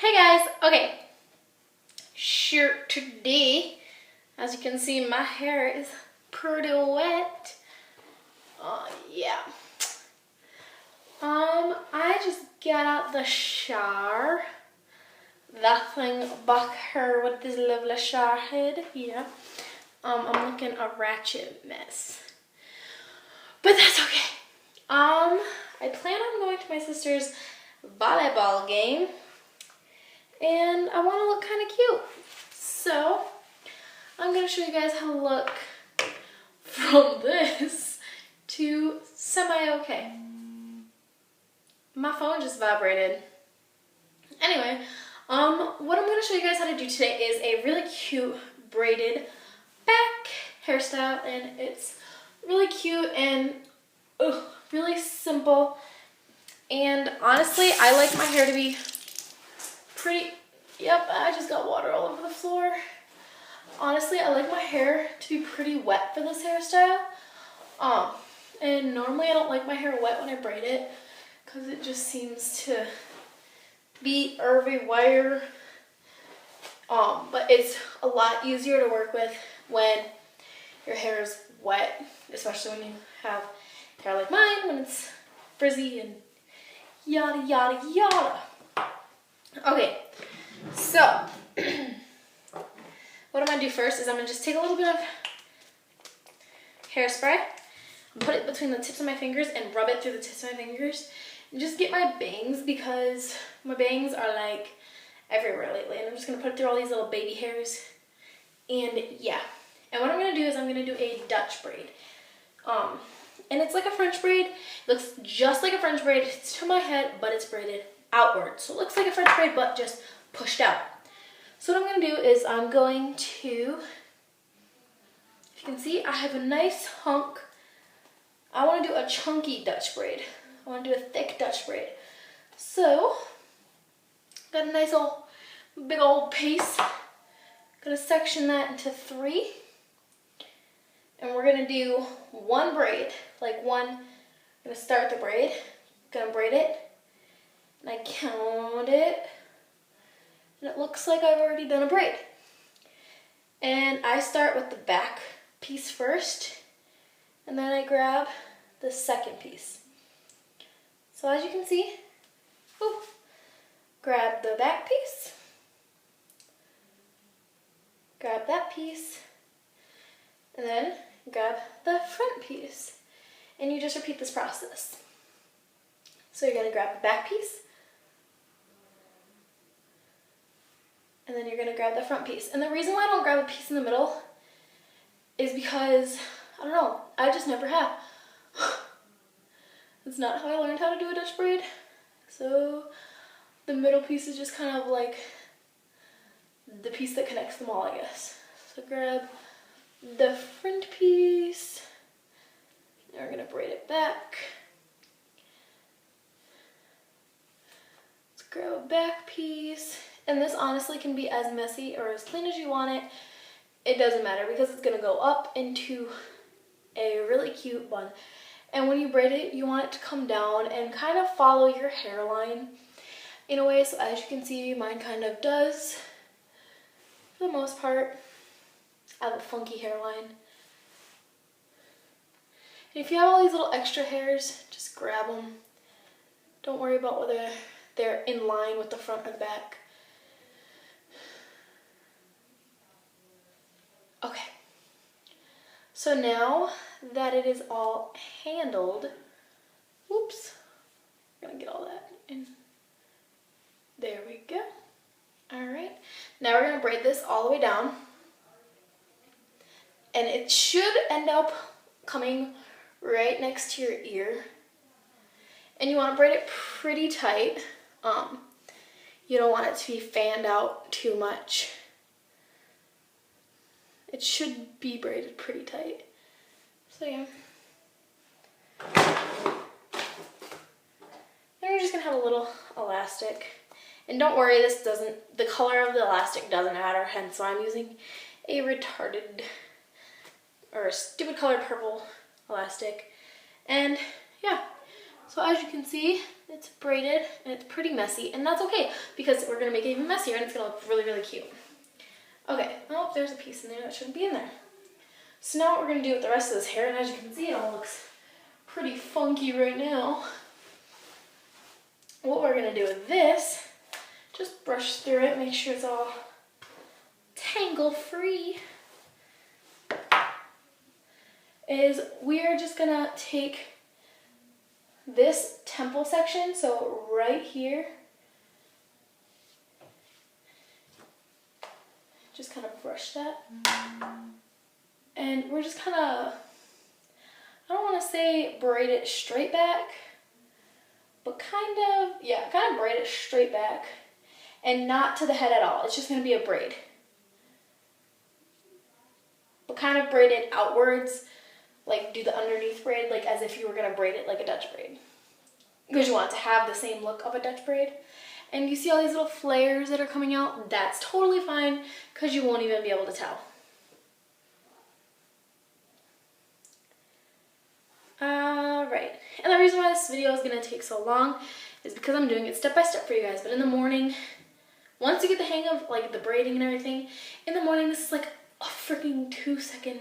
Hey guys, okay, sure, today, as you can see, my hair is pretty wet. Yeah. I just got out the shower. That thing back here with this lovely shower head, yeah. I'm looking a ratchet mess. But that's okay. I plan on going to my sister's volleyball game. And I want to look kind of cute. So, I'm going to show you guys how to look from this to semi-okay. My phone just vibrated. Anyway, what I'm going to show you guys how to do today is a really cute braided back hairstyle. And it's really cute and really simple. And honestly, I like my hair to be pretty, yep, I just got water all over the floor. Honestly, I like my hair to be pretty wet for this hairstyle. And normally I don't like my hair wet when I braid it because it just seems to be everywhere. But it's a lot easier to work with when your hair is wet, especially when you have hair like mine, when it's frizzy and yada, yada, yada. Okay, so what I'm going to do first is I'm going to just take a little bit of hairspray and put it between the tips of my fingers and rub it through the tips of my fingers and just get my bangs because my bangs are like everywhere lately, and I'm just going to put it through all these little baby hairs. And yeah, and what I'm going to do is I'm going to do a Dutch braid. And it's like a French braid. It looks just like a French braid. It's to my head, but it's braided outward. So it looks like a French braid, but just pushed out. So what I'm going to do is I'm going to, if you can see, I have a nice hunk. I want to do a chunky Dutch braid. I want to do a thick Dutch braid. So, got a nice old, big old piece. Going to section that into 3. And we're going to do one braid, like one, I'm going to start the braid, going to braid it, and I count it, and it looks like I've already done a braid. And I start with the back piece first, and then I grab the second piece. So as you can see, grab the back piece, grab that piece, and then grab the front piece. And you just repeat this process. So you're going to grab the back piece, and then you're going to grab the front piece. And the reason why I don't grab a piece in the middle is because, I don't know, I just never have. It's not how I learned how to do a Dutch braid. So the middle piece is just kind of like the piece that connects them all, I guess. So grab the front piece, and we're going to braid it back. Let's grab a back piece. And this honestly can be as messy or as clean as you want it. It doesn't matter because it's going to go up into a really cute bun. And when you braid it, you want it to come down and kind of follow your hairline in a way. So as you can see, mine kind of does for the most part. I have a funky hairline. And if you have all these little extra hairs, just grab them. Don't worry about whether they're in line with the front or the back. Okay. So now that it is all handled, whoops, I'm gonna get all that in. There we go. All right. Now we're gonna braid this all the way down. And it should end up coming right next to your ear. And you want to braid it pretty tight. You don't want it to be fanned out too much. It should be braided pretty tight. So yeah. Then we're just going to have a little elastic. And don't worry, the color of the elastic doesn't matter, hence why I'm using a retarded or a stupid colored purple elastic. And yeah, So as you can see, it's braided and it's pretty messy, and that's okay because we're gonna make it even messier and it's gonna look really, really cute. Okay, oh, there's a piece in there that shouldn't be in there. So now what we're gonna do with the rest of this hair, and as you can see, it all looks pretty funky right now. What we're gonna do with this, just brush through it, make sure it's all tangle free, is we're just gonna take this temple section, so right here, just kind of brush that. And we're just kind of, I don't want to say braid it straight back, but kind of braid it straight back and not to the head at all. It's just going to be a braid. But kind of braid it outwards, like do the underneath braid, like as if you were going to braid it like a Dutch braid. Because you want it to have the same look of a Dutch braid. And you see all these little flares that are coming out? That's totally fine because you won't even be able to tell. Alright, and the reason why this video is going to take so long is because I'm doing it step by step for you guys. But in the morning, once you get the hang of like the braiding and everything, in the morning this is like a freaking 2-second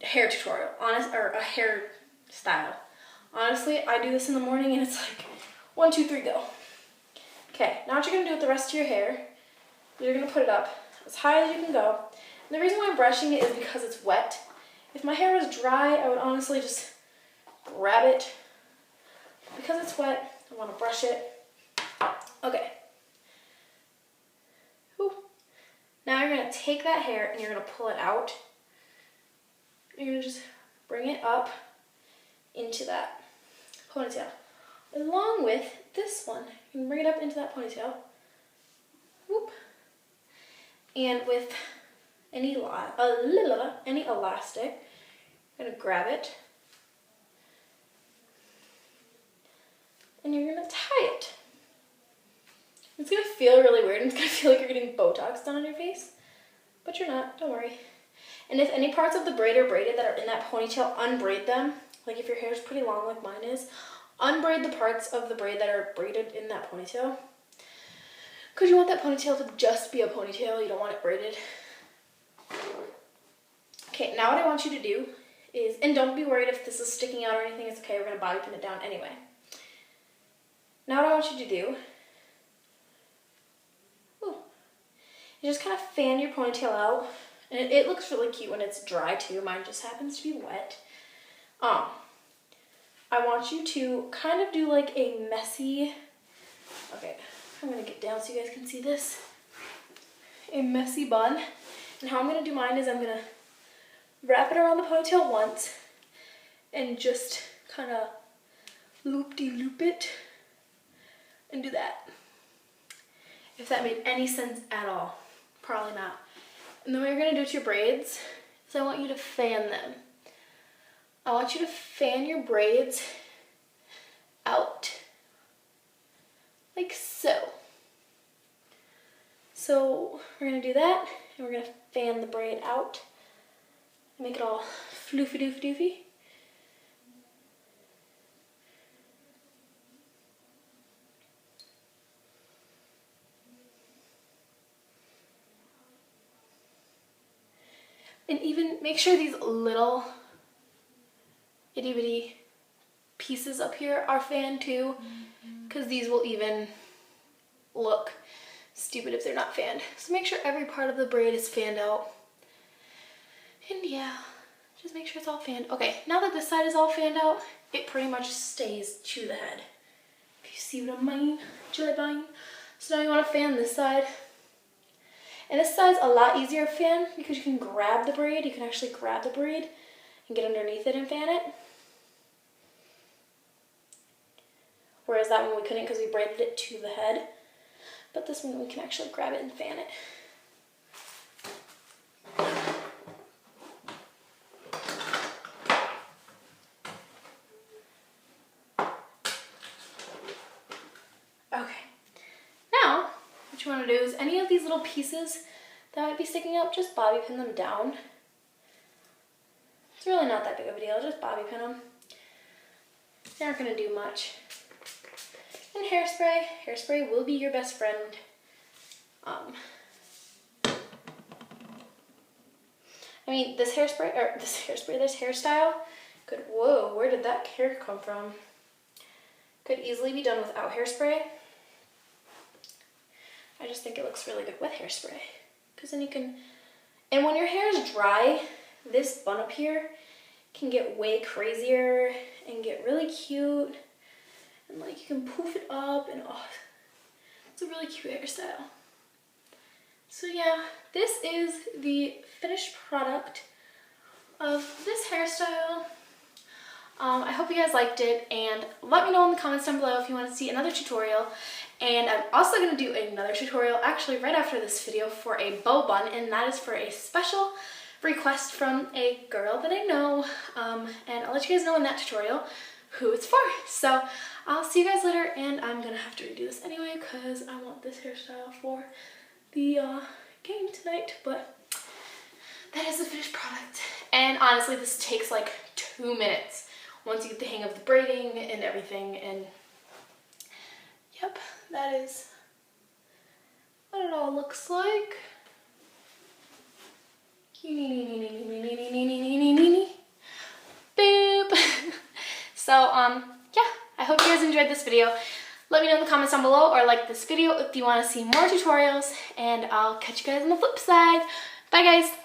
hair tutorial, or a hair style. Honestly, I do this in the morning and it's like 1, 2, 3, go. Okay, now what you're going to do with the rest of your hair, you're going to put it up as high as you can go. And the reason why I'm brushing it is because it's wet. If my hair was dry, I would honestly just grab it. Because it's wet, I want to brush it. Okay. Whew. Now you're going to take that hair and you're going to pull it out. You're going to just bring it up into that ponytail. Along with this one, you can bring it up into that ponytail. Whoop. And with any elastic, you're going to grab it. And you're going to tie it. It's going to feel really weird and it's going to feel like you're getting Botox done on your face. But you're not, don't worry. And if any parts of the braid are braided that are in that ponytail, unbraid them. Like if your hair is pretty long like mine is, unbraid the parts of the braid that are braided in that ponytail. Because you want that ponytail to just be a ponytail. You don't want it braided. Okay, now what I want you to do is, and don't be worried if this is sticking out or anything, it's okay, we're going to bobby pin it down anyway. Now what I want you to do, you just kind of fan your ponytail out. And it looks really cute when it's dry too. Mine just happens to be wet. I want you to kind of do like a messy, okay, I'm going to get down so you guys can see this. A messy bun. And how I'm going to do mine is I'm going to wrap it around the ponytail once and just kind of loop-de-loop it and do that. If that made any sense at all. Probably not. And then what you're going to do to your braids is I want you to fan them. I want you to fan your braids out. Like so. So we're going to do that and we're going to fan the braid out. Make it all floofy-doofy-doofy. And even make sure these little itty bitty pieces up here are fanned too, because these will even look stupid if they're not fanned. So make sure every part of the braid is fanned out. And yeah, just make sure it's all fanned. Okay, now that this side is all fanned out, it pretty much stays to the head. If you see what I mean, so now you want to fan this side. And this side's a lot easier to fan because you can grab the braid. You can actually grab the braid and get underneath it and fan it. Whereas that one we couldn't because we braided it to the head. But this one we can actually grab it and fan it. Okay. Now, what you want to do is any of these little pieces that might be sticking up, just bobby pin them down. It's really not that big of a deal, just bobby pin them. they aren't gonna do much. And hairspray. Hairspray will be your best friend. I mean, this hairstyle could, whoa, where did that hair come from? Could easily be done without hairspray. I just think it looks really good with hairspray. Because then you can, and when your hair is dry, this bun up here can get way crazier and get really cute. And like you can poof it up and oh, it's a really cute hairstyle. So yeah, this is the finished product of this hairstyle. I hope you guys liked it, and let me know in the comments down below if you want to see another tutorial. And I'm also going to do another tutorial actually right after this video for a bow bun, and that is for a special request from a girl that I know, and I'll let you guys know in that tutorial who it's for. So I'll see you guys later, and I'm going to have to redo this anyway because I want this hairstyle for the game tonight, but that is the finished product. And honestly, this takes like 2 minutes once you get the hang of the braiding and everything. And yep, that is what it all looks like. Boop. So yeah, I hope you guys enjoyed this video. Let me know in the comments down below, or like this video if you want to see more tutorials, and I'll catch you guys on the flip side. Bye guys!